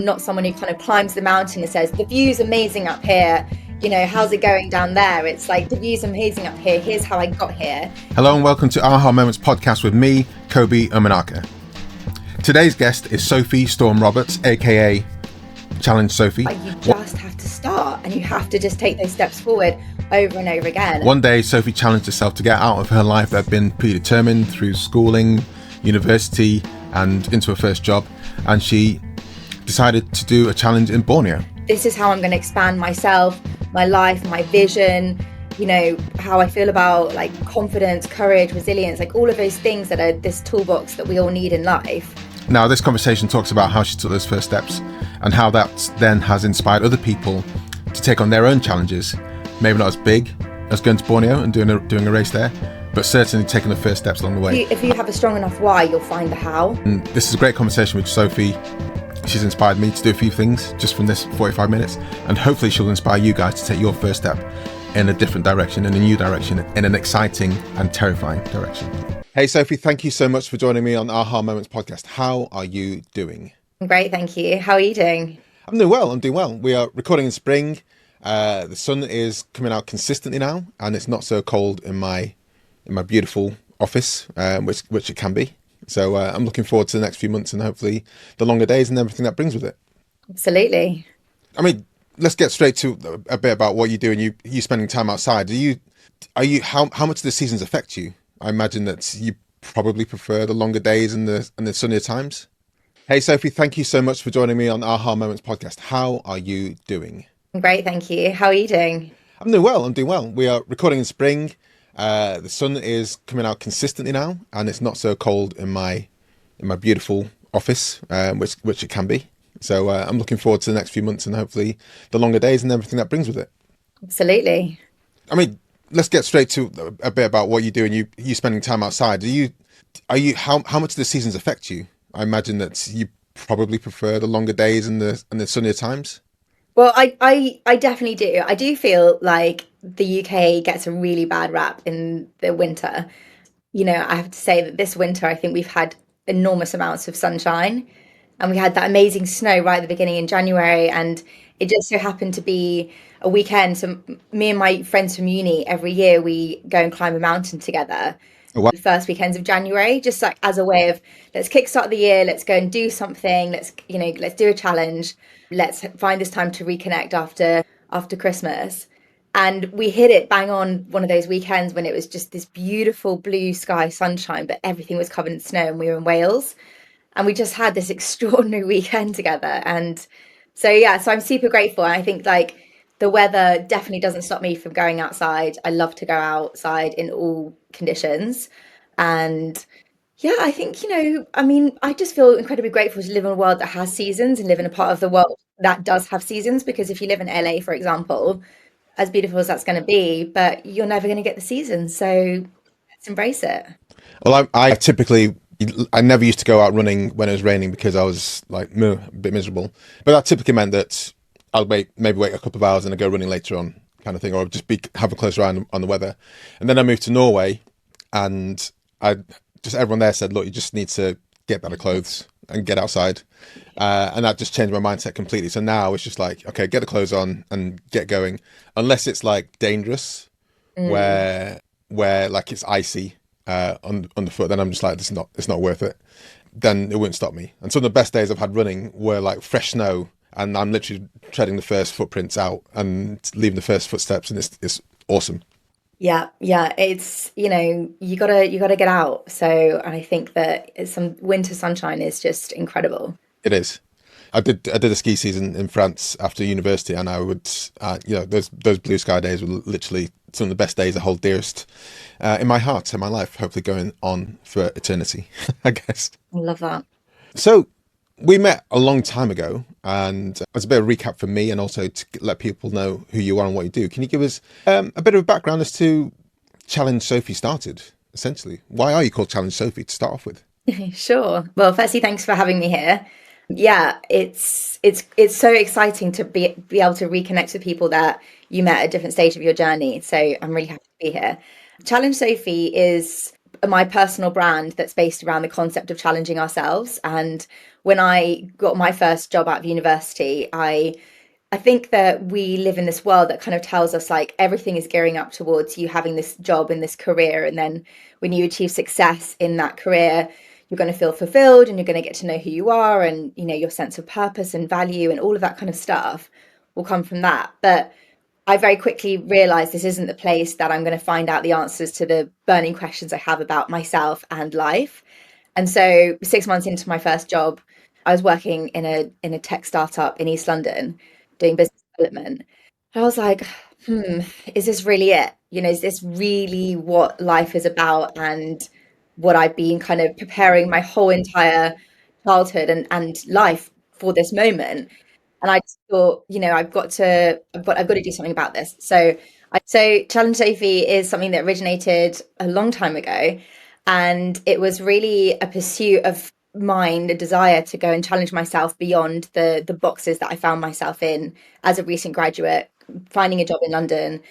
not someone who kind of climbs the mountain and says, the view's amazing up here. You know, how's it going down there? It's like, the view's amazing up here. Here's how I got here. Hello and welcome to Aha Moments podcast with me, Kobi Omenaka. Today's guest is Sophie Storm Roberts, aka Challenge Sophie. Like, you just have to start and you have to just take those steps forward over and over again. One day, Sophie challenged herself to get out of her life that had been predetermined through schooling, university, and into her first job. And she decided to do a challenge in Borneo. This is how I'm going to expand myself, my life, my vision, you know, how I feel about like confidence, courage, resilience, like all of those things that are this toolbox that we all need in life. Now, this conversation talks about how she took those first steps and how that then has inspired other people to take on their own challenges. Maybe not as big as going to Borneo and doing a race there, but certainly taking the first steps along the way. If you have a strong enough why, you'll find the how. And this is a great conversation with Sophie. She's inspired me to do a few things just from this 45 minutes, and hopefully she'll inspire you guys to take your first step in a different direction, in a new direction, in an exciting and terrifying direction. Hey Sophie, thank you so much for joining me on Aha Moments podcast. How are you doing? I'm great, thank you. How are you doing? I'm doing well. We are recording in spring. The sun is coming out consistently now, and it's not so cold in my beautiful office, which it can be. So I'm looking forward to the next few months and hopefully the longer days and everything that brings with it. Absolutely. I mean, let's get straight to a bit about what you do and you spending time outside. How much do the seasons affect you? I imagine that you probably prefer the longer days and the sunnier times. Hey Sophie, thank you so much for joining me on Aha Moments podcast. How are you doing? I'm great, thank you. How are you doing? I'm doing well. We are recording in spring. The sun is coming out consistently now, and it's not so cold in my beautiful office, which it can be. So I'm looking forward to the next few months and hopefully the longer days and everything that brings with it. Absolutely. I mean, let's get straight to a bit about what you do and you spending time outside. How much do the seasons affect you? I imagine that you probably prefer the longer days and the sunnier times. Well, I definitely do. I do feel like the UK gets a really bad rap in the winter. You know, I have to say that this winter, I think we've had enormous amounts of sunshine, and we had that amazing snow right at the beginning in January, and it just so happened to be a weekend. So me and my friends from uni, every year we go and climb a mountain together. Oh, wow. The first weekends of January, just like as a way of let's kickstart the year, let's go and do something, let's do a challenge, let's find this time to reconnect after Christmas. And we hit it bang on one of those weekends when it was just this beautiful blue sky sunshine, but everything was covered in snow, and we were in Wales, and we just had this extraordinary weekend together. And so I'm super grateful. And I think like the weather definitely doesn't stop me from going outside. I love to go outside in all conditions. And yeah, I think, I just feel incredibly grateful to live in a world that has seasons and live in a part of the world that does have seasons. Because if you live in LA, for example, as beautiful as that's going to be, but you're never going to get the seasons. So let's embrace it. Well, I never used to go out running when it was raining because I was like a bit miserable. But that typically meant that I'll maybe wait a couple of hours and I go running later on, kind of thing, or just have a closer eye on the weather. And then I moved to Norway, and everyone there said, look, you just need to get better clothes and get outside. And that just changed my mindset completely. So now it's just like, okay, get the clothes on and get going. Unless it's like dangerous, where like it's icy underfoot, then I'm just like, it's not worth it. Then it wouldn't stop me. And some of the best days I've had running were like fresh snow, and I'm literally treading the first footprints out and leaving the first footsteps, and it's awesome. Yeah. It's, you gotta get out. So I think that some winter sunshine is just incredible. It is. I did a ski season in France after university, and I would, those blue sky days were literally some of the best days I hold dearest in my heart and my life, hopefully going on for eternity, I guess. I love that. So we met a long time ago, and as a bit of a recap for me and also to let people know who you are and what you do, can you give us a bit of a background as to Challenge Sophie started, essentially? Why are you called Challenge Sophie to start off with? Sure. Well, firstly, thanks for having me here. Yeah, it's so exciting to be able to reconnect with people that you met at a different stage of your journey. So I'm really happy to be here. Challenge Sophie is my personal brand that's based around the concept of challenging ourselves. And when I got my first job out of university, I think that we live in this world that kind of tells us like everything is gearing up towards you having this job and this career. And then when you achieve success in that career, you're going to feel fulfilled and you're going to get to know who you are, and your sense of purpose and value and all of that kind of stuff will come from that. But I very quickly realized this isn't the place that I'm going to find out the answers to the burning questions I have about myself and life. And so 6 months into my first job, I was working in a tech startup in East London doing business development. And I was like, is this really it? Is this really what life is about and what I've been kind of preparing my whole entire childhood and life for this moment? And I just thought, I've got to do something about this. So Challenge Sophie is something that originated a long time ago, and it was really a pursuit of mine, a desire to go and challenge myself beyond the boxes that I found myself in as a recent graduate, finding a job in London,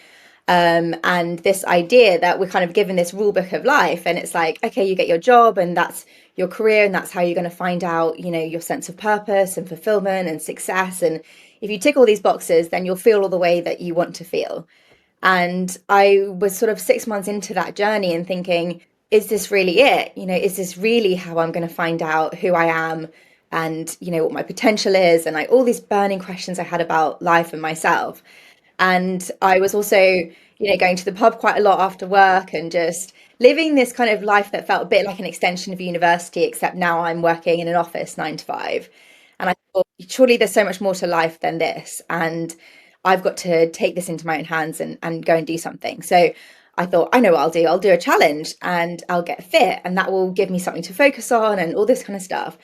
and this idea that we're kind of given this rule book of life, and it's like, okay, you get your job, and that's your career, and that's how you're going to find out, your sense of purpose and fulfillment and success. And if you tick all these boxes, then you'll feel all the way that you want to feel. And I was sort of 6 months into that journey and thinking, is this really it? Is this really how I'm going to find out who I am and, what my potential is? And like all these burning questions I had about life and myself. And I was also, going to the pub quite a lot after work and just living this kind of life that felt a bit like an extension of university, except now I'm working in an office 9 to 5. And I thought, surely there's so much more to life than this. And I've got to take this into my own hands and go and do something. So I thought, I know what I'll do. I'll do a challenge and I'll get fit, and that will give me something to focus on and all this kind of stuff.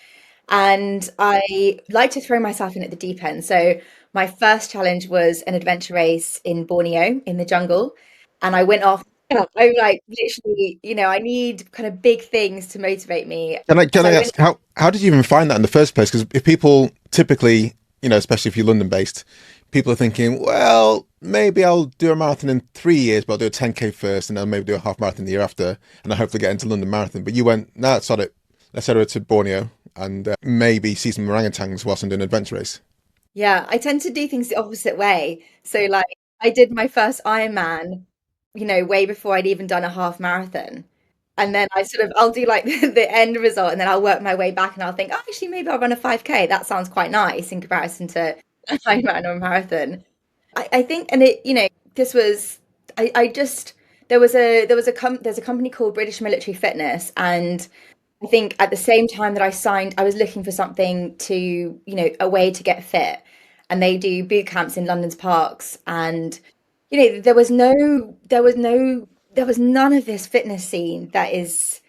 And I like to throw myself in at the deep end. So my first challenge was an adventure race in Borneo in the jungle. And I went off. I like literally, I need kind of big things to motivate me. Can So I I went. ask how did you even find that in the first place? Because if people typically, especially if you're London based, people are thinking, well, maybe I'll do a marathon in 3 years, but I'll do a 10K first, and then maybe do a half marathon the year after, and I hopefully get into London Marathon. But you went, no, that's not it. Let's head over to Borneo and maybe see some orangutans whilst I'm doing an adventure race. Yeah, I tend to do things the opposite way. So like I did my first Ironman, way before I'd even done a half marathon. And then I'll do like the end result, and then I'll work my way back and I'll think, oh, actually maybe I'll run a 5K. That sounds quite nice in comparison to a Ironman or a marathon. I think, and this was, I just, there's a company called British Military Fitness, and I think at the same time that I signed, I was looking for something to, a way to get fit. And they do boot camps in London's parks. And, there was none of this fitness scene that is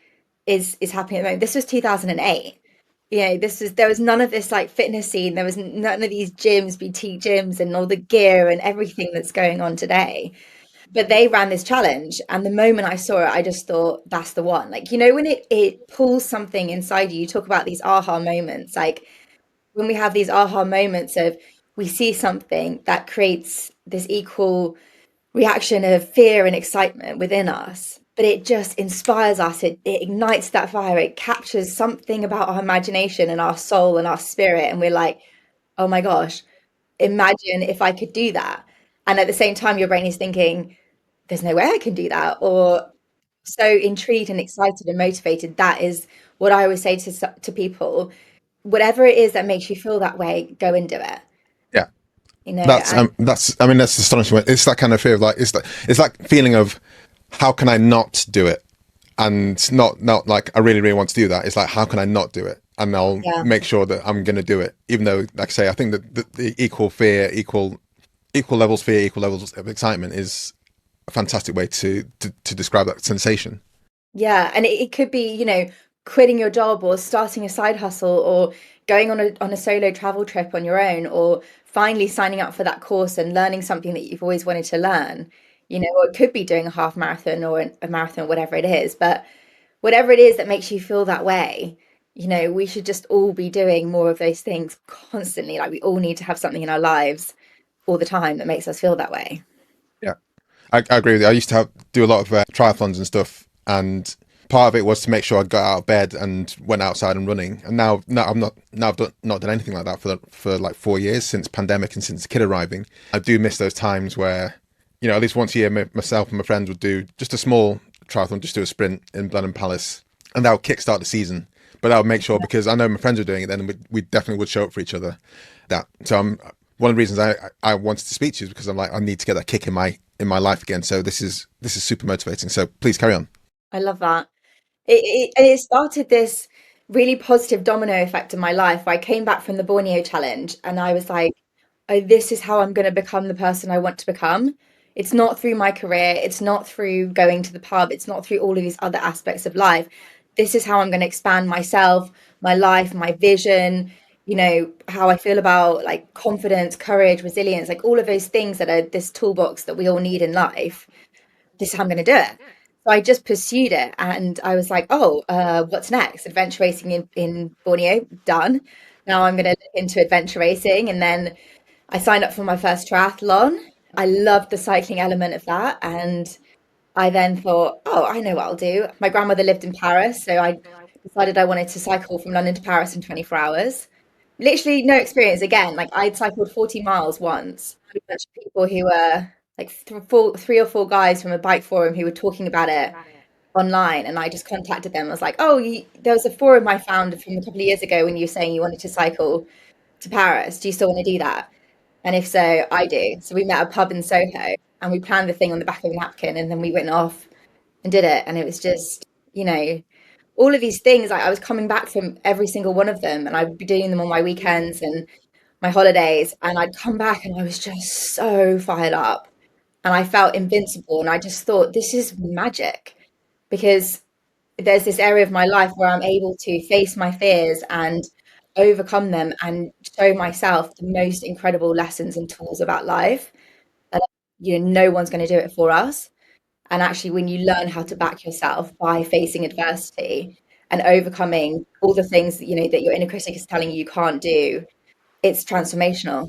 happening at the moment. This was 2008. There was none of this like fitness scene. There was none of these gyms, boutique gyms, and all the gear and everything that's going on today. But they ran this challenge, and the moment I saw it, I just thought that's the one. Like, when it pulls something inside you, you talk about these aha moments. Like when we have these aha moments of we see something that creates this equal reaction of fear and excitement within us, but it just inspires us. It ignites that fire. It captures something about our imagination and our soul and our spirit. And we're like, oh my gosh, imagine if I could do that. And at the same time, your brain is thinking, there's no way I can do that. Or so intrigued and excited and motivated. That is what I always say to people. Whatever it is that makes you feel that way, go and do it. Yeah. And I mean, that's astonishing. It's that kind of fear of like, it's that feeling of how can I not do it? And not like I really, really want to do that. It's like, how can I not do it? And I'll yeah. make sure that I'm going to do it. Even though, like I say, I think that the equal fear, equal levels fear, equal levels of excitement is a fantastic way to describe that sensation. Yeah, and it could be, quitting your job or starting a side hustle or going on a solo travel trip on your own, or finally signing up for that course and learning something that you've always wanted to learn. Or it could be doing a half marathon or a marathon or whatever it is. But whatever it is that makes you feel that way, we should just all be doing more of those things constantly. Like we all need to have something in our lives all the time that makes us feel that way. Yeah, I agree with you. I used to do a lot of triathlons and stuff, and part of it was to make sure I got out of bed and went outside and running. And now I'm not now I've not done anything like that for like 4 years since pandemic and since the kid arriving. I do miss those times where, at least once a year, myself and my friends would do just a small triathlon, just do a sprint in Blenheim Palace, and that would kickstart the season. But I would make sure, because I know my friends were doing it, then we definitely would show up for each other. One of the reasons I wanted to speak to you is because I'm like, I need to get that kick in my life again. So this is super motivating. So please carry on. I love that. And it started this really positive domino effect in my life. I came back from the Borneo challenge and I was like, oh, this is how I'm going to become the person I want to become. It's not through my career, it's not through going to the pub, it's not through all of these other aspects of life. This is how I'm going to expand myself, my life, my vision, how I feel about like confidence, courage, resilience, like all of those things that are this toolbox that we all need in life. This is how I'm going to do it. So I just pursued it and I was like, oh, what's next? Adventure racing in Borneo, done. Now I'm going to look into adventure racing. And then I signed up for my first triathlon. I loved the cycling element of that. And I then thought, oh, I know what I'll do. My grandmother lived in Paris. So I decided I wanted to cycle from London to Paris in 24 hours. Literally no experience again. Like I'd cycled 40 miles once. I had a bunch of people who were like three or four guys from a bike forum who were talking about it online, and I just contacted them. I was like, "Oh, there was a forum I found from a couple of years ago when you were saying you wanted to cycle to Paris. Do you still want to do that? And if so, I do." So we met at a pub in Soho, and we planned the thing on the back of a napkin, and then we went off and did it. And it was just, all of these things. Like I was coming back from every single one of them, and I'd be doing them on my weekends and my holidays, and I'd come back and I was just so fired up and I felt invincible. And I just thought, this is magic because there's this area of my life where I'm able to face my fears and overcome them and show myself the most incredible lessons and tools about life. And, no one's going to do it for us. And actually, when you learn how to back yourself by facing adversity and overcoming all the things that, that your inner critic is telling you you can't do, it's transformational.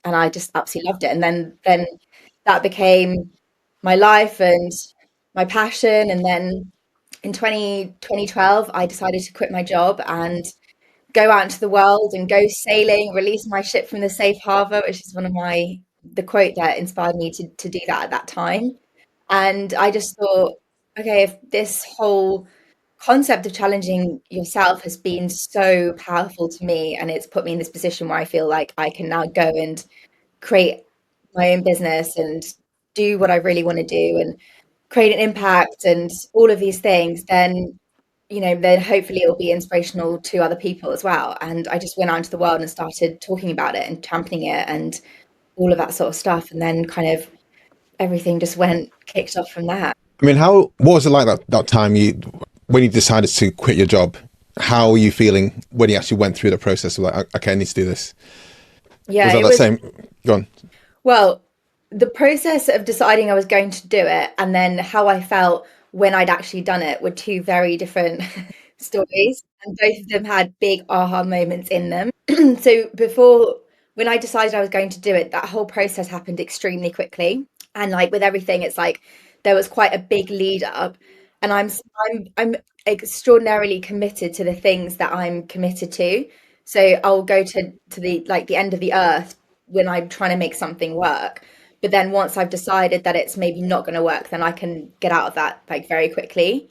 And I just absolutely loved it. And then that became my life and my passion. And then in 2012, I decided to quit my job and go out into the world and go sailing, release my ship from the safe harbor, which is one of the quote that inspired me to do that at that time. And I just thought, okay, if this whole concept of challenging yourself has been so powerful to me and it's put me in this position where I feel like I can now go and create my own business and do what I really want to do and create an impact and all of these things, then hopefully it'll be inspirational to other people as well. And I just went out into the world and started talking about it and championing it and all of that sort of stuff. And then kind of everything just kicked off from that. I mean, what was it like that time when you decided to quit your job? How were you feeling when you actually went through the process of like, okay, I need to do this? Yeah, Was that it that was, same? Go on. well, the process of deciding I was going to do it and then how I felt when I'd actually done it were two very different stories. And both of them had big aha moments in them. So when I decided I was going to do it, that whole process happened extremely quickly. And like with everything, it's like there was quite a big lead up. And I'm extraordinarily committed to the things that I'm committed to. So I'll go to the end of the earth when I'm trying to make something work. But then once I've decided that it's maybe not going to work, then I can get out of that like very quickly.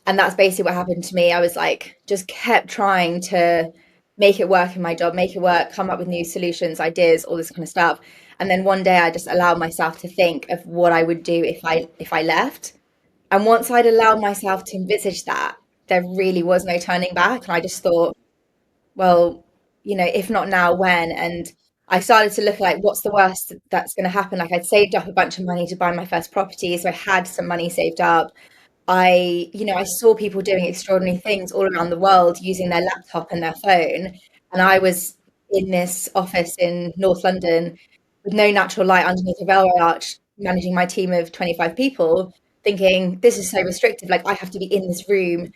And that's basically what happened to me. I was like, just kept trying to make it work in my job, make it work, come up with new solutions, ideas, all this kind of stuff. And then one day I just allowed myself to think of what I would do if I left. And once I'd allowed myself to envisage that, there really was no turning back. And I just thought, well, if not now, when? And I started to look like, what's the worst that's going to happen? Like I'd saved up a bunch of money to buy my first property, so I had some money saved up. I saw people doing extraordinary things all around the world using their laptop and their phone. And I was in this office in North London with no natural light underneath a railway arch, managing my team of 25 people, thinking, this is so restrictive. Like I have to be in this room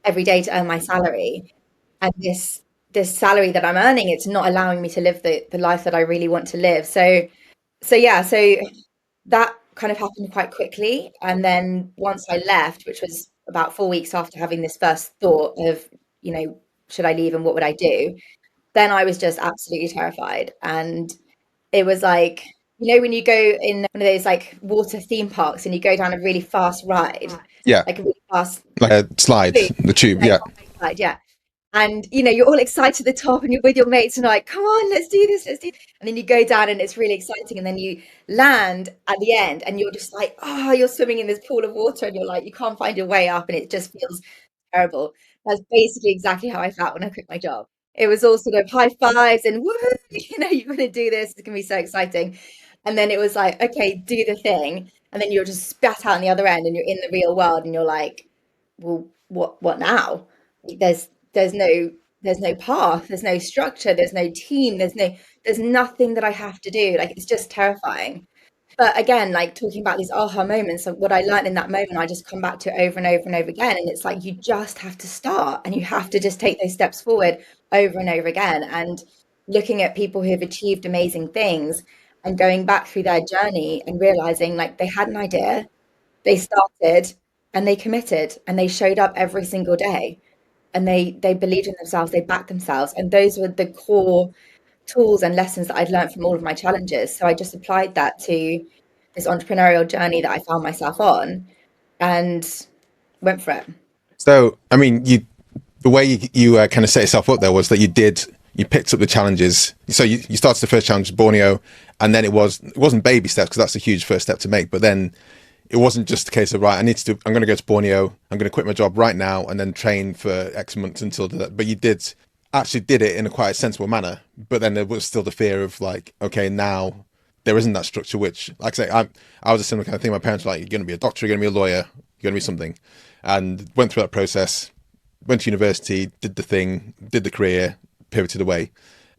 every day to earn my salary. And this salary that I'm earning, it's not allowing me to live the life that I really want to live. So that kind of happened quite quickly. And then once I left, which was about 4 weeks after having this first thought of, you know, should I leave and what would I do? Then I was just absolutely terrified. And it was like, you know, when you go in one of those like water theme parks and you go down a really fast ride, Yeah, like a really fast like a slide, loop, the tube. like Yeah. ride, yeah. And you know, you're all excited at the top and you're with your mates and like, come on, let's do this, let's do this. And then you go down and it's really exciting. And then you land at the end and you're just like, oh, you're swimming in this pool of water and you're like, you can't find your way up and it just feels terrible. That's basically exactly how I felt when I quit my job. It was all sort of high fives and woo, you know, you're going to do this. It's going to be so exciting. And then it was like, okay, do the thing. And then you're just spat out on the other end and you're in the real world and you're like, well, what now? There's no there's no path, there's no structure, there's no team, there's nothing that I have to do. Like it's just terrifying. But again, like talking about these aha moments, like what I learned in that moment, I just come back to over and over and over again. And it's like you just have to start and you have to just take those steps forward over and over again. And looking at people who have achieved amazing things and going back through their journey and realizing like they had an idea, they started and they committed and they showed up every single day and they believed in themselves, they backed themselves. And those were the core tools and lessons that I'd learned from all of my challenges. So I just applied that to this entrepreneurial journey that I found myself on and went for it. So, I mean, the way you kind of set yourself up there was that you picked up the challenges. So you started the first challenge, Borneo, and then it wasn't baby steps because that's a huge first step to make. But then it wasn't just a case of right, I'm going to go to Borneo, I'm going to quit my job right now, and then train for X months until that. But you did it in a quite sensible manner. But then there was still the fear of like, okay, now there isn't that structure. Which, like I say, I was a similar kind of thing. My parents were like, you're going to be a doctor, you're going to be a lawyer, you're going to be something, and went through that process. Went to university, did the thing, did the career, pivoted away.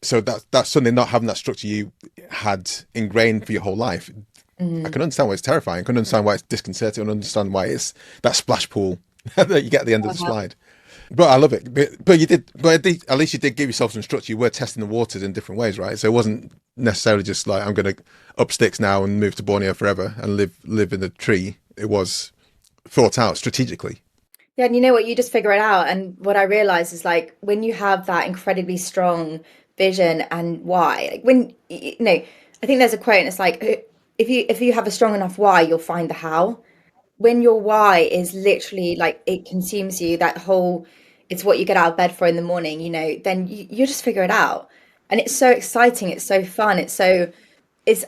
So that's something, not having that structure you had ingrained for your whole life. I Mm. can understand why it's terrifying. I can understand why it's disconcerting. I can understand why it's that splash pool that you get at the end of the Uh-huh. slide. But I love it. But you did. But at least you did give yourself some structure. You were testing the waters in different ways, right? So it wasn't necessarily just like I'm going to up sticks now and move to Borneo forever and live in the tree. It was thought out strategically. Yeah, and you know what? You just figure it out. And what I realized is like when you have that incredibly strong vision and why, like when you know, I think there's a quote and it's like if you have a strong enough why, you'll find the how. When your why is literally like it consumes you, that whole it's what you get out of bed for in the morning, you know, then you just figure it out. And it's so exciting, it's so fun, it's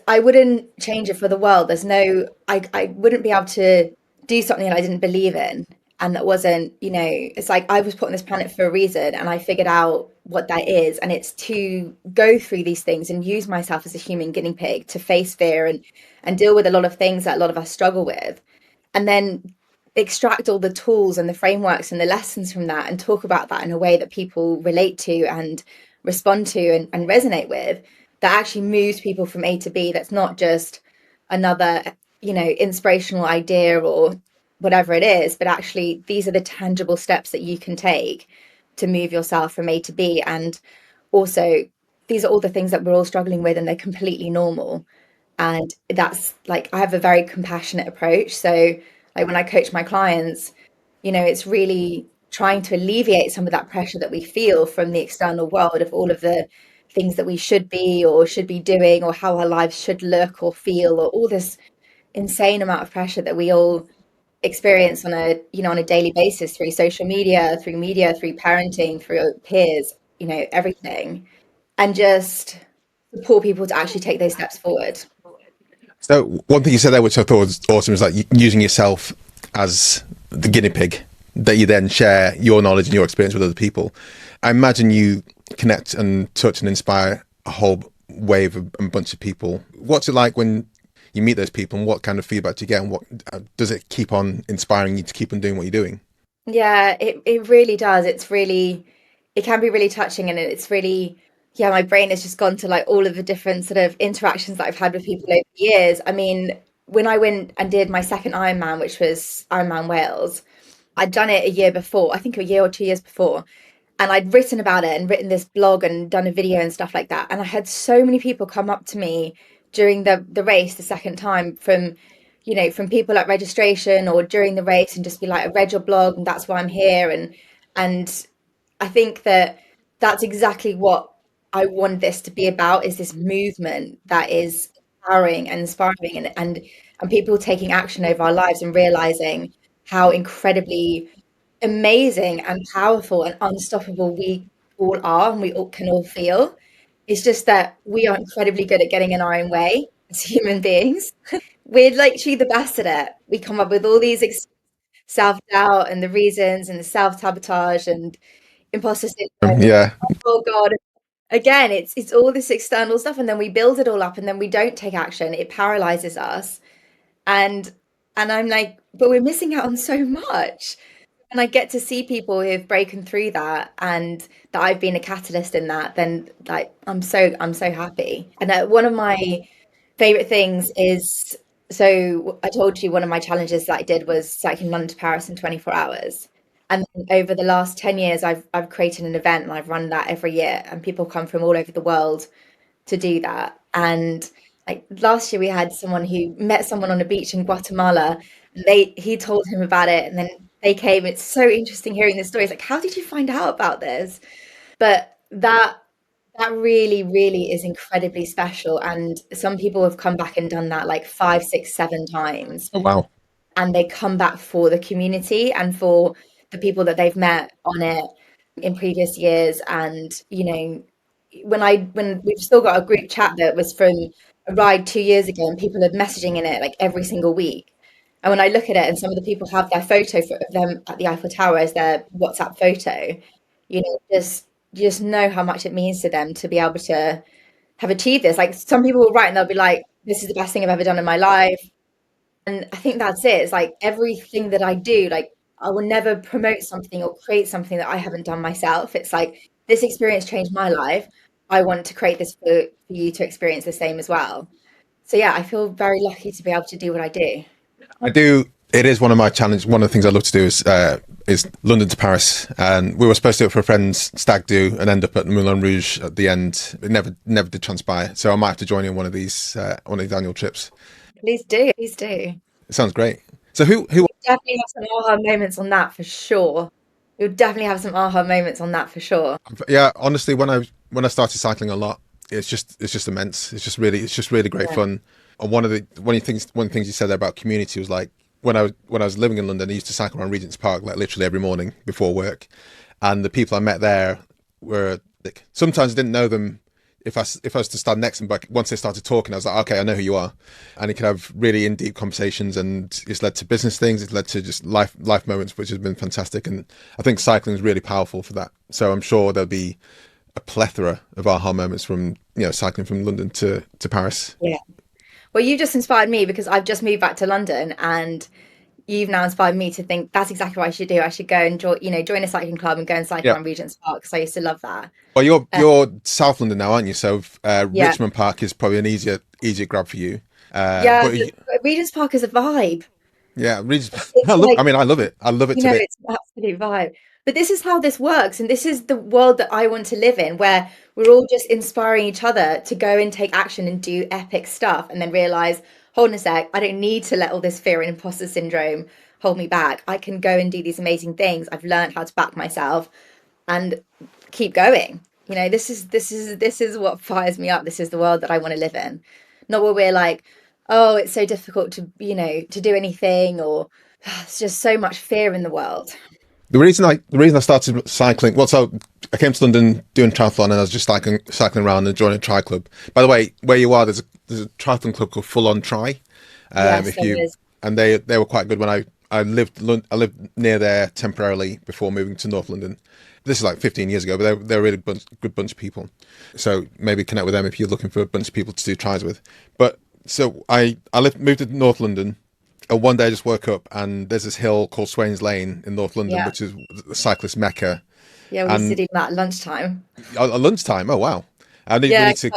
I wouldn't change it for the world. There's no I wouldn't be able to do something that I didn't believe in and that wasn't, you know, it's like I was put on this planet for a reason and I figured out what that is and it's to go through these things and use myself as a human guinea pig to face fear and deal with a lot of things that a lot of us struggle with and then extract all the tools and the frameworks and the lessons from that and talk about that in a way that people relate to and respond to and resonate with that actually moves people from A to B. That's not just another, you know, inspirational idea or whatever it is, but actually these are the tangible steps that you can take to move yourself from A to B. And also, these are all the things that we're all struggling with, and they're completely normal. And that's like I have a very compassionate approach. So like when I coach my clients, you know, it's really trying to alleviate some of that pressure that we feel from the external world of all of the things that we should be or should be doing or how our lives should look or feel or all this insane amount of pressure that we all experience on a, you know, on a daily basis through social media, through parenting, through peers, you know, everything. And just support people to actually take those steps forward. So one thing you said there, which I thought was awesome, is like using yourself as the guinea pig that you then share your knowledge and your experience with other people. I imagine you connect and touch and inspire a whole wave of a bunch of people. What's it like when you meet those people, and what kind of feedback do you get, and what does it keep on inspiring you to keep on doing what you're doing? Yeah, it really does. It's really, it can be really touching and it's really, yeah, my brain has just gone to like all of the different sort of interactions that I've had with people over the years. I mean, when I went and did my second Ironman, which was Ironman Wales, I'd done it a year before, I think a year or 2 years before, and I'd written about it and written this blog and done a video and stuff like that. And I had so many people come up to me during the race the second time from from people at registration or during the race and just be like, I read your blog and that's why I'm here. And I think that that's exactly what I want this to be about, is this movement that is empowering and inspiring, and people taking action over our lives and realizing how incredibly amazing and powerful and unstoppable we all are, and we all can all feel. It's just that we are incredibly good at getting in our own way as human beings. We're literally the best at it. We come up with all these self-doubt and the reasons and the self-sabotage and imposter syndrome. Yeah. Oh God. Again, it's all this external stuff, and then we build it all up and then we don't take action. It paralyzes us. And I'm like, but we're missing out on so much. And I get to see people who've broken through that, and that I've been a catalyst in that, then like I'm so happy. And one of my favorite things is, so I told you one of my challenges that I did was cycling London to Paris in 24 hours. And then over the last 10 years, I've created an event and I've run that every year, and people come from all over the world to do that. And like last year, we had someone who met someone on a beach in Guatemala, and he told him about it, and then they came. It's so interesting hearing the stories. Like, how did you find out about this? But that really, really is incredibly special. And some people have come back and done that like 5, 6, 7 times, Oh, wow. and they come back for the community and for the people that they've met on it in previous years. And when we've still got a group chat that was from a ride 2 years ago, and people are messaging in it like every single week. And when I look at it, and some of the people have their photo of them at the Eiffel Tower as their WhatsApp photo, just you just know how much it means to them to be able to have achieved this. Like, some people will write and they'll be like, "This is the best thing I've ever done in my life." And I think that's it. It's like everything that I do, like I will never promote something or create something that I haven't done myself. It's like, this experience changed my life. I want to create this for you to experience the same as well. So yeah, I feel very lucky to be able to do what I do. I do. It is one of my challenges. One of the things I love to do is London to Paris, and we were supposed to do it for a friend's stag do, and end up at Moulin Rouge at the end. It never did transpire. So I might have to join you on one of these annual trips. Please do, please do. It sounds great. So who? Definitely have some aha moments on that for sure. You'll definitely have some aha moments on that for sure. Yeah, honestly, when I started cycling a lot, it's just immense. It's just really great Yeah. fun. And one of the things you said there about community was like when I was living in London, I used to cycle around Regent's Park like literally every morning before work, and the people I met there were like, sometimes I didn't know them if I was to stand next to them, but once they started talking, I was like, okay, I know who you are, and you could have really in deep conversations, and it's led to business things, it's led to just life moments, which has been fantastic, and I think cycling is really powerful for that. So I'm sure there'll be a plethora of aha moments from cycling from London to Paris. Yeah. Well, you just inspired me because I've just moved back to London, and you've now inspired me to think that's exactly what I should do. I should go and join a cycling club and go and cycle Yeah. around Regent's Park, because I used to love that. Well, you're Uh, you're South London now, aren't you? So yeah, Richmond Park is probably an easier grab for you. yeah. But But Regent's Park is a vibe. yeah, It's I love. like, I mean, I love it. I love it to bits. it's an absolute vibe. But this is how this works, and this is the world that I want to live in, where we're all just inspiring each other to go and take action and do epic stuff, and then realize, hold on a sec, I don't need to let all this fear and imposter syndrome hold me back. I can go and do these amazing things. I've learned how to back myself and keep going. This is what fires me up. This is the world that I want to live in. Not where we're like, oh, it's so difficult to do anything, or there's just so much fear in the world. The reason I started cycling, well, so I came to London doing triathlon, and I was just cycling around and joining a tri club. By the way, where you are, there's a triathlon club called Full On Tri. Yes, If there you is. and they were quite good when I lived near there temporarily before moving to North London. This is like 15 years ago, but they're a really good bunch of people. So maybe connect with them if you're looking for a bunch of people to do tries with. But so moved to North London. And one day I just woke up, and there's this hill called Swains Lane in North London, Yeah. which is the cyclist mecca. Yeah, we used to And do that at lunchtime. at lunchtime, oh wow! And we Yeah, need to.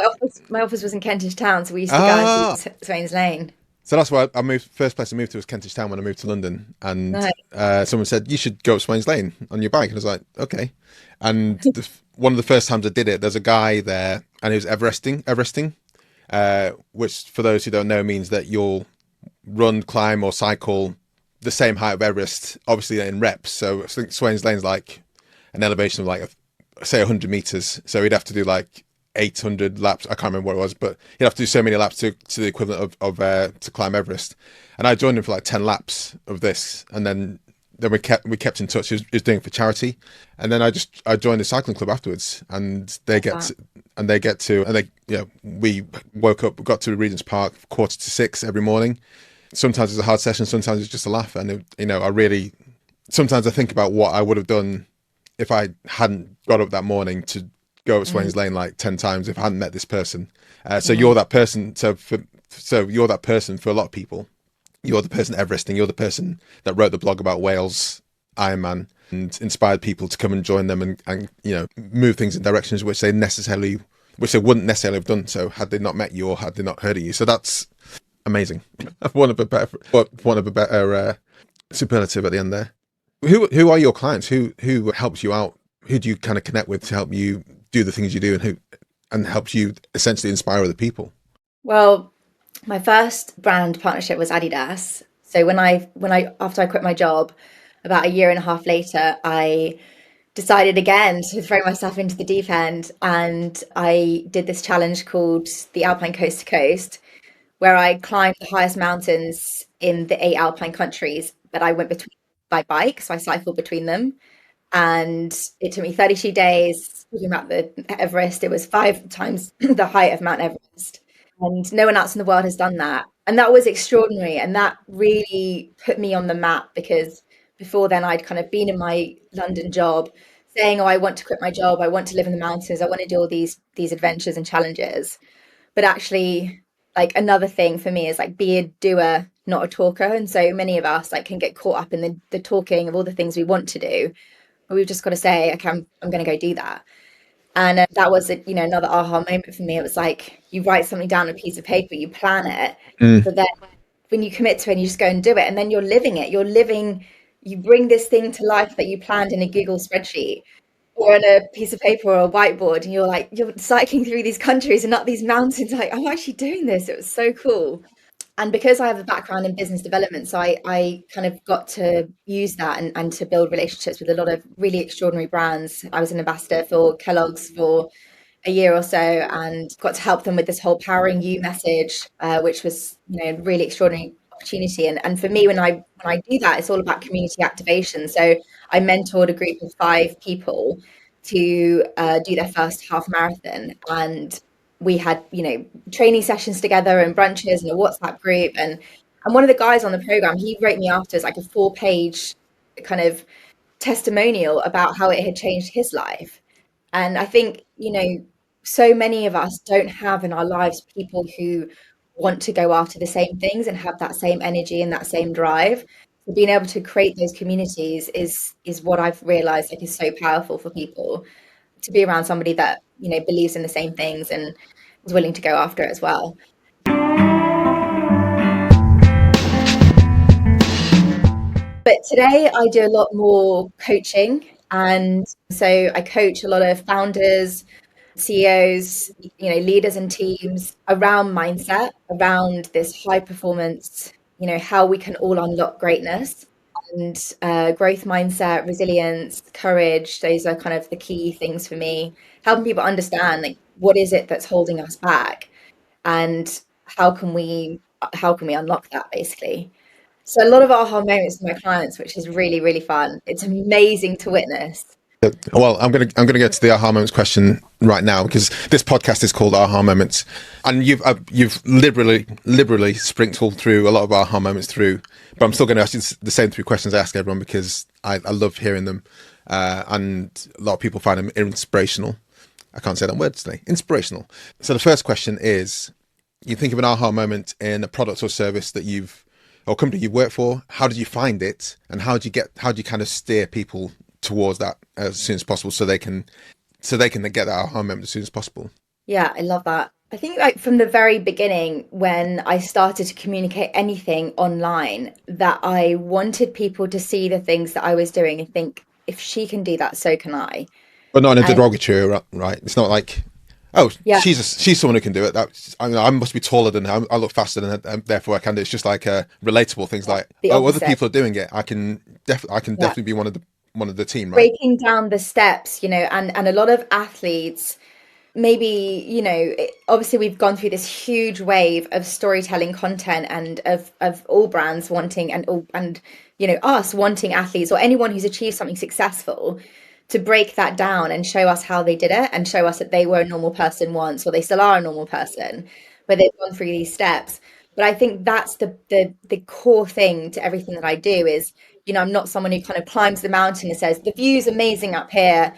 my office was in Kentish Town, so we used to go and do Ah, Swains Lane. so that's why I moved. First place I moved to was Kentish Town when I moved to London, and Nice. someone said you should go up Swains Lane on your bike, and I was like, okay. And one of the first times I did it, there's a guy there, and it was Everesting, which for those who don't know means that run, climb, or cycle the same height of Everest, obviously in reps. So I think Swains Lane's like an elevation of like, say, 100 meters. So he'd have to do like 800 laps. I can't remember what it was, but he'd have to do so many laps to the equivalent of to climb Everest. And I joined him for like 10 laps of this, and then we kept in touch. He was doing it for charity, and then I joined the cycling club afterwards, and we woke up, got to Regent's Park 5:45 every morning. Sometimes it's a hard session, sometimes it's just a laugh, and sometimes I think about what I would have done if I hadn't got up that morning to go up Swains Lane like 10 times if I hadn't met this person. So you're that person. So you're that person for a lot of people. You're the person at Everesting. You're the person that wrote the blog about Wales Ironman and inspired people to come and join them and move things in directions which they wouldn't necessarily have done so had they not met you or had they not heard of you. So that's amazing. One of a better superlative at the end there. Who are your clients? Who helps you out? Who do you kind of connect with to help you do the things you do, and helps you essentially inspire other people? Well, my first brand partnership was Adidas. So when I after I quit my job, about a year and a half later, I decided again to throw myself into the deep end, and I did this challenge called the Alpine Coast to Coast, where I climbed the highest mountains in the 8 Alpine countries, but I went between by bike, so I cycled between them. And it took me 32 days. Talking about the Everest, it was 5 times the height of Mount Everest. And no one else in the world has done that. And that was extraordinary. And that really put me on the map, because before then I'd kind of been in my London job saying, oh, I want to quit my job. I want to live in the mountains. I want to do all these adventures and challenges. But actually, like, another thing for me is like, be a doer, not a talker. And so many of us like can get caught up in the talking of all the things we want to do. But we've just got to say, okay, I'm going to go do that. And that was another aha moment for me. It was like, you write something down on a piece of paper, you plan it, but then when you commit to it, and you just go and do it, and then you're living it. You bring this thing to life that you planned in a Google spreadsheet or on a piece of paper or a whiteboard, and you're cycling through these countries and up these mountains. Like, I'm actually doing this. It was so cool. And because I have a background in business development, so I kind of got to use that and to build relationships with a lot of really extraordinary brands. I was an ambassador for Kellogg's for a year or so, and got to help them with this whole Powering You message, which was a really extraordinary opportunity. And for me, when I do that, it's all about community activation. So I mentored a group of 5 people to do their first half marathon, and we had training sessions together and brunches and a WhatsApp group, and one of the guys on the program, he wrote me afterwards like a 4-page kind of testimonial about how it had changed his life. And I think so many of us don't have in our lives people who want to go after the same things and have that same energy and that same drive. So being able to create those communities is what I've realized like is so powerful for people, to be around somebody that believes in the same things and is willing to go after it as well. But today I do a lot more coaching, and so I coach a lot of founders, CEOs, leaders and teams around mindset, around this high performance, how we can all unlock greatness, and growth mindset, resilience, courage. Those are kind of the key things for me, helping people understand like what is it that's holding us back, and how can we unlock that, basically. So a lot of aha moments with my clients, which is really, really fun. It's amazing to witness. Well, I'm gonna get to the aha moments question right now, because this podcast is called Aha Moments, and you've liberally sprinkled through a lot of aha moments through. But I'm still going to ask you the same 3 questions I ask everyone, because I love hearing them, and a lot of people find them inspirational. I can't say that word today. Inspirational. So the first question is: you think of an aha moment in a product or service that or company you've worked for. How did you find it, and how do you kind of steer people towards that as soon as possible, so they can get that aha moment as soon as possible? Yeah, I love that. I think like from the very beginning, when I started to communicate anything online, that I wanted people to see the things that I was doing and think, if she can do that, so can I. But not in a And derogatory, right? It's not like Oh, Yeah, she's someone who can do it. That I mean, I must be taller than her. I look faster than her, and therefore I can do it. It's just like relatable things yeah, like, the oh, other opposite. people are doing it. I can Yeah. definitely be one of the team, right? Breaking down the steps, and a lot of athletes maybe, obviously we've gone through this huge wave of storytelling content and of all brands wanting and us wanting athletes or anyone who's achieved something successful to break that down and show us how they did it and show us that they were a normal person once or they still are a normal person, but they've gone through these steps. But I think that's the core thing to everything that I do is, I'm not someone who kind of climbs the mountain and says, the view's amazing up here,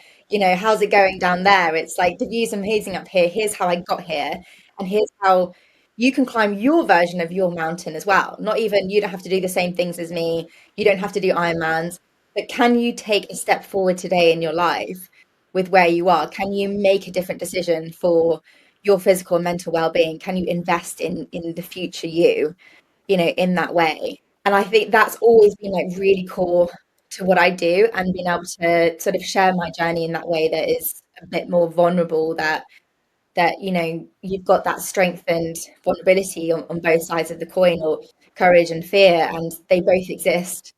how's it going down there? It's like, the view's amazing up here. Here's how I got here. And here's how you can climb your version of your mountain as well. Not even, you don't have to do the same things as me. You don't have to do Ironmans, but can you take a step forward today in your life with where you are? Can you make a different decision for your physical and mental well-being? Can you invest in the future you, in that way? And I think that's always been like really core to what I do and being able to sort of share my journey in that way that is a bit more vulnerable, that you've got that strength and vulnerability on both sides of the coin, or courage and fear, and they both exist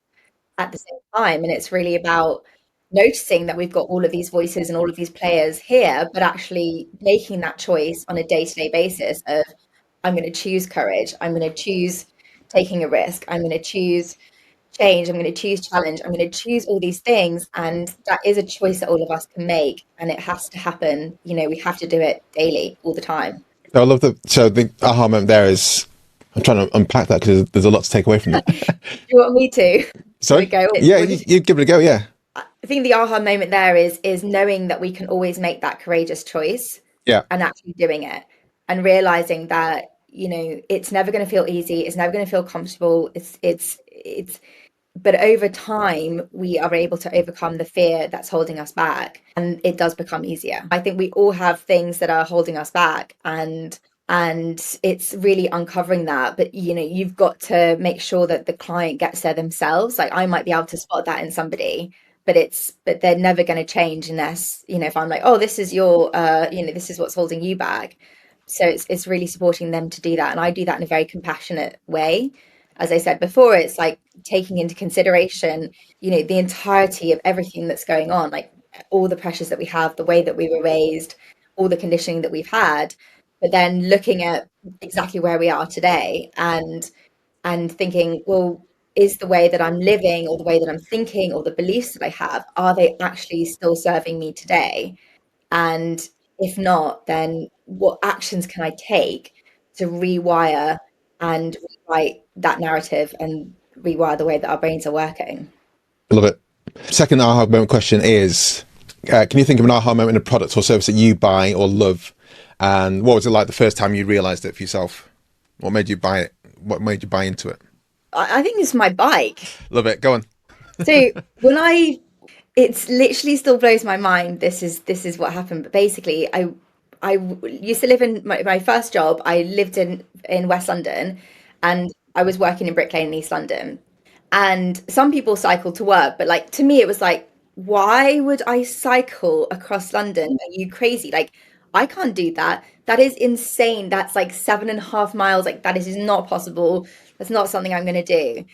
at the same time. And it's really about noticing that we've got all of these voices and all of these players here, but actually making that choice on a day-to-day basis of, I'm going to choose courage, I'm going to choose taking a risk, I'm going to choose change, I'm going to choose challenge, I'm going to choose all these things. And that is a choice that all of us can make, and it has to happen. We have to do it daily, all the time. So I love the aha moment there is. I'm trying to unpack that because there's a lot to take away from that. Do you want me to? Should we Sorry? go? Yeah, What did you give it a go. Yeah, I think the aha moment there is knowing that we can always make that courageous choice yeah. and actually doing it, and realizing that, it's never going to feel easy, it's never going to feel comfortable. It's but over time we are able to overcome the fear that's holding us back, and it does become easier. I think we all have things that are holding us back, and it's really uncovering that. But you've got to make sure that the client gets there themselves. Like, I might be able to spot that in somebody, but they're never going to change unless, if I'm like, oh, this is your this is what's holding you back. So it's really supporting them to do that, and I do that in a very compassionate way. As I said before, it's like taking into consideration, the entirety of everything that's going on, like all the pressures that we have, the way that we were raised, all the conditioning that we've had, but then looking at exactly where we are today, and thinking, well, is the way that I'm living or the way that I'm thinking or the beliefs that I have, are they actually still serving me today? And if not, then what actions can I take to rewire and rewrite that narrative and rewire the way that our brains are working? I love it. Second aha moment question is: can you think of an aha moment in a product or service that you buy or love? And what was it like the first time you realized it for yourself? What made you buy it? What made you buy into it? I think it's my bike. Love it. Go on. So when it's literally still blows my mind. This is what happened. But basically, I used to live in my first job. I lived in West London, and I was working in Brick Lane in East London. And some people cycle to work, but like, to me, it was like, why would I cycle across London? Are you crazy? Like, I can't do that. That is insane. That's like 7.5 miles. Like, that is not possible. That's not something I'm going to do.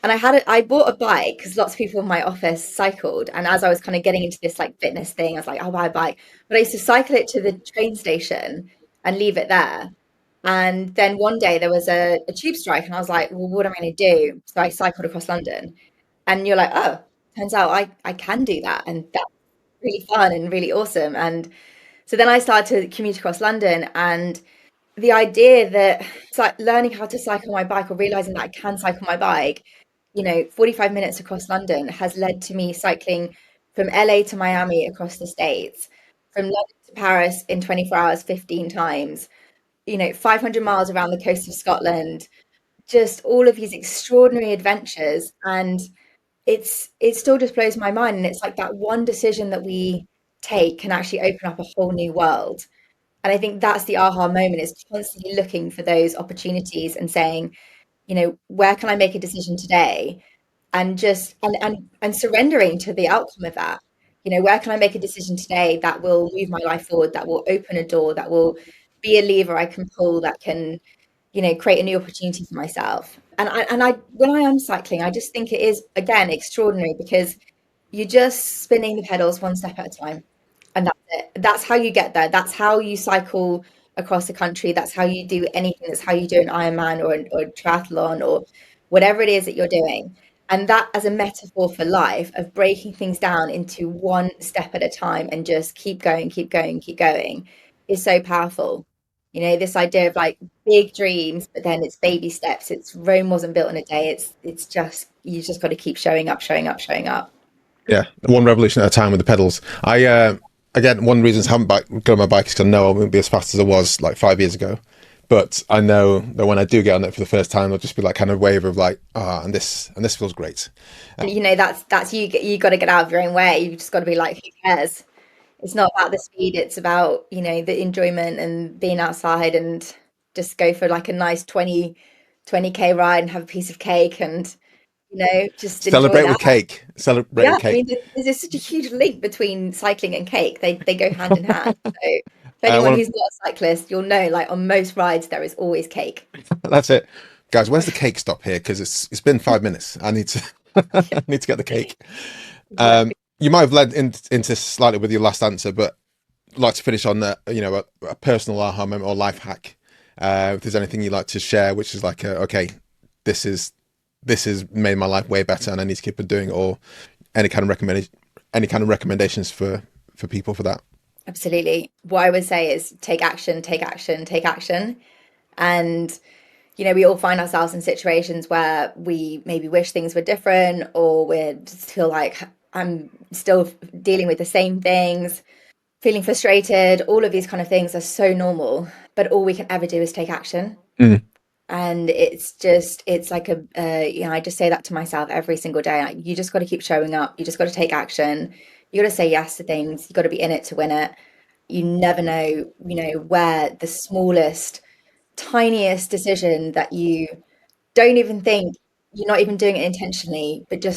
And I bought a bike because lots of people in my office cycled. And as I was kind of getting into this like fitness thing, I was like, I'll buy a bike. But I used to cycle it to the train station and leave it there. And then one day there was a tube strike, and I was like, well, what am I going to do? So I cycled across London. And you're like, oh, turns out I can do that. And that's really fun and really awesome. And so then I started to commute across London, and the idea that it's like learning how to cycle my bike, or realizing that I can cycle my bike, 45 minutes across London, has led to me cycling from LA to Miami across the States, from London to Paris in 24 hours, 15 times, 500 miles around the coast of Scotland, just all of these extraordinary adventures. And it still just blows my mind. And it's like that one decision that we take can actually open up a whole new world. And I think that's the aha moment, is constantly looking for those opportunities and saying, where can I make a decision today? And just and surrendering to the outcome of that. where can I make a decision today that will move my life forward, that will open a door, that will be a lever I can pull, that can, create a new opportunity for myself. And I when I am cycling, I just think it is, again, extraordinary, because you're just spinning the pedals one step at a time. And that's it. That's how you get there. That's how you cycle across the country. That's how you do anything. That's how you do an Ironman or a triathlon or whatever it is that you're doing. And that, as a metaphor for life, of breaking things down into one step at a time and just keep going, keep going, keep going, is so powerful. This idea of like big dreams, but then it's baby steps. It's Rome wasn't built in a day. It's just, you just got to keep showing up, showing up, showing up. Yeah, one revolution at a time with the pedals. Again, one of the reasons I haven't got on my bike is because I know I won't be as fast as I was like 5 years ago. But I know that when I do get on it for the first time, I'll just be like kind of wave of like, and this feels great. And that's you. You got to get out of your own way. You've just got to be like, who cares? It's not about the speed. It's about, the enjoyment and being outside, and just go for like a nice 20K ride and have a piece of cake, and just enjoy Celebrate that. with cake. Celebrate Yeah, with I mean, cake. there's such a huge link between cycling and cake. They go hand in hand. So for anyone One of, who's not a cyclist, you'll know, like, on most rides there is always cake. that's it, guys. Where's the cake stop here? Because it's been 5 minutes. I need to I need to get the cake. Exactly. You might have led into slightly with your last answer, but I'd like to finish on a personal aha moment or life hack. If there's anything you'd like to share, which is like, okay, this is made my life way better, and I need to keep on doing it, or any kind of recommendations for people for that. Absolutely. What I would say is take action, take action, take action. And, we all find ourselves in situations where we maybe wish things were different, or we just feel like I'm still dealing with the same things, feeling frustrated. All of these kind of things are so normal, but all we can ever do is take action. Mm. And it's like I just say that to myself every single day. Like, you just got to keep showing up. You just got to take action. You got to say yes to things. You got to be in it to win it. You never know, where the smallest, tiniest decision that you don't even think, you're not even doing it intentionally, but you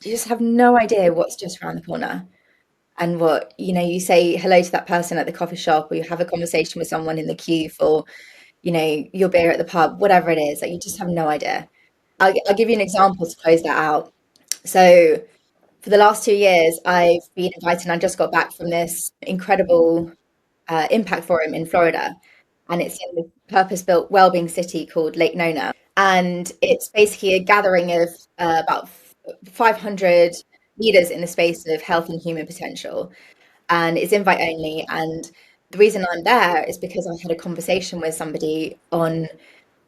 just have no idea what's just around the corner. And what, you say hello to that person at the coffee shop, or you have a conversation with someone in the queue for, your beer at the pub, whatever it is, like, you just have no idea. I'll give you an example to close that out. So for the last 2 years, I've been invited, and I just got back from this incredible impact forum in Florida, and it's in the purpose-built wellbeing city called Lake Nona. And it's basically a gathering of about 500 leaders in the space of health and human potential. And it's invite only. And the reason I'm there is because I had a conversation with somebody on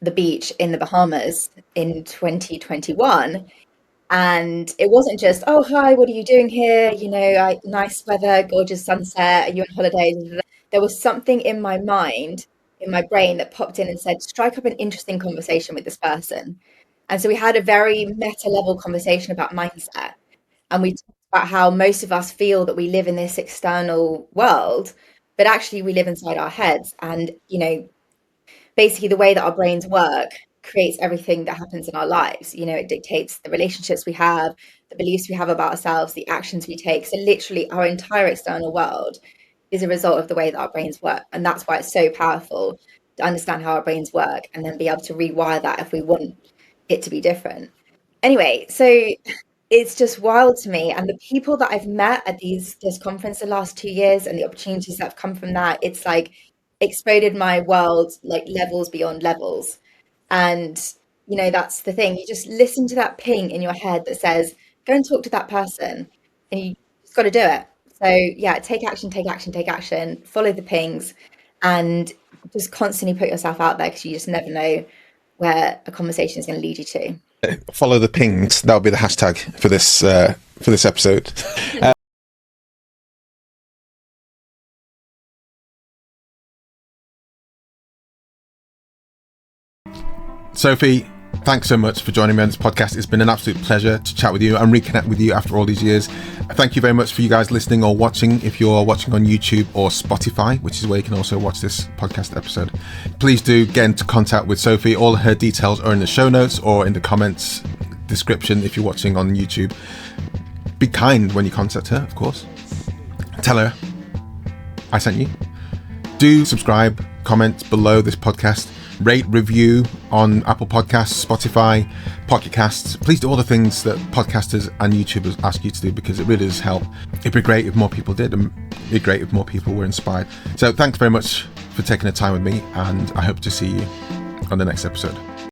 the beach in the Bahamas in 2021. And it wasn't just, oh, hi, what are you doing here? Nice weather, gorgeous sunset. Are you on holiday? There was something in my mind, in my brain, that popped in and said, strike up an interesting conversation with this person. And so we had a very meta level conversation about mindset. And we talked about how most of us feel that we live in this external world, but actually we live inside our heads. And, basically the way that our brains work creates everything that happens in our lives. It dictates the relationships we have, the beliefs we have about ourselves, the actions we take. So literally our entire external world is a result of the way that our brains work. And that's why it's so powerful to understand how our brains work, and then be able to rewire that if we want it to be different. Anyway, so it's just wild to me. And the people that I've met at this conference the last 2 years, and the opportunities that have come from that, it's like exploded my world, like levels beyond levels. And that's the thing. You just listen to that ping in your head that says, go and talk to that person, and you just got to do it. So yeah, take action, take action, take action, follow the pings, and just constantly put yourself out there, because you just never know where a conversation is going to lead you to. Follow the pings. That'll be the hashtag for this episode. Sophie, thanks so much for joining me on this podcast. It's been an absolute pleasure to chat with you and reconnect with you after all these years. Thank you very much for you guys listening or watching. If you're watching on YouTube or Spotify, which is where you can also watch this podcast episode, please do get into contact with Sophie. All her details are in the show notes or in the comments description if you're watching on YouTube. Be kind when you contact her, of course. tell her I sent you. Do subscribe, comment below this podcast, rate, review on Apple Podcasts, Spotify, Pocket Casts. Please do all the things that podcasters and YouTubers ask you to do, because it really does help. It'd be great if more people did, and it'd be great if more people were inspired. So thanks very much for taking the time with me, and I hope to see you on the next episode.